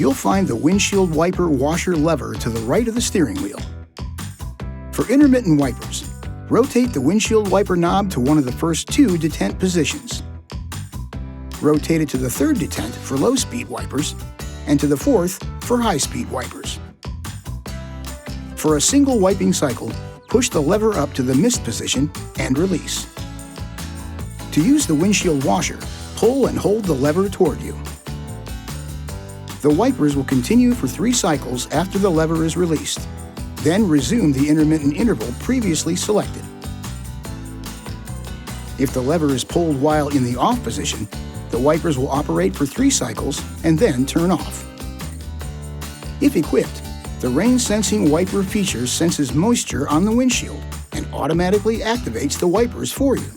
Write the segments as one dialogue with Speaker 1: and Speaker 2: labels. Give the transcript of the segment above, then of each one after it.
Speaker 1: you'll find the windshield wiper washer lever to the right of the steering wheel. For intermittent wipers, rotate the windshield wiper knob to one of the first two detent positions. Rotate it to the third detent for low-speed wipers and to the fourth for high-speed wipers. For a single wiping cycle, push the lever up to the mist position and release. To use the windshield washer, pull and hold the lever toward you. The wipers will continue for 3 cycles after the lever is released. Then resume the intermittent interval previously selected. If the lever is pulled while in the off position, the wipers will operate for 3 cycles and then turn off. If equipped, the rain-sensing wiper feature senses moisture on the windshield and automatically activates the wipers for you.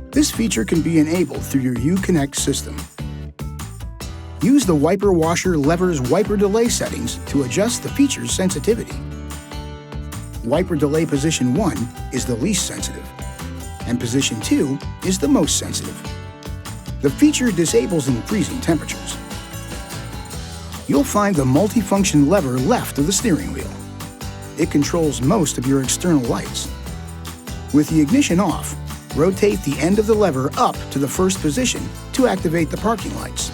Speaker 1: This feature can be enabled through your Uconnect system. Use the wiper washer lever's wiper delay settings to adjust the feature's sensitivity. Wiper delay position 1 is the least sensitive, and position 2 is the most sensitive. The feature disables in freezing temperatures. You'll find the multifunction lever left of the steering wheel. It controls most of your external lights. With the ignition off, rotate the end of the lever up to the first position to activate the parking lights.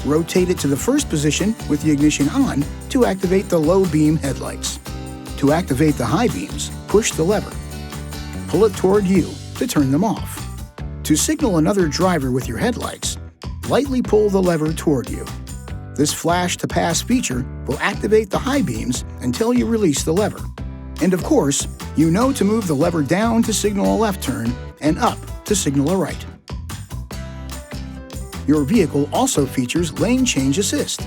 Speaker 1: Rotate it to the first position with the ignition on to activate the low beam headlights. To activate the high beams, push the lever. Pull it toward you to turn them off. To signal another driver with your headlights, lightly pull the lever toward you. This flash to pass feature will activate the high beams until you release the lever. And of course, you know to move the lever down to signal a left turn and up to signal a right. Your vehicle also features lane change assist.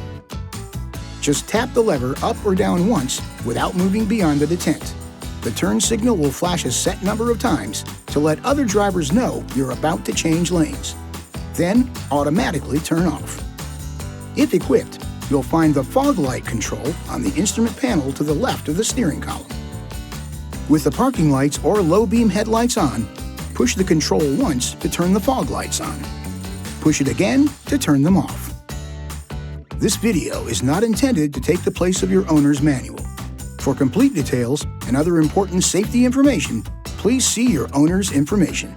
Speaker 1: Just tap the lever up or down once without moving beyond the detent. The turn signal will flash a set number of times to let other drivers know you're about to change lanes. Then automatically turn off. If equipped, you'll find the fog light control on the instrument panel to the left of the steering column. With the parking lights or low beam headlights on, push the control once to turn the fog lights on. Push it again to turn them off. This video is not intended to take the place of your owner's manual. For complete details and other important safety information, please see your owner's information.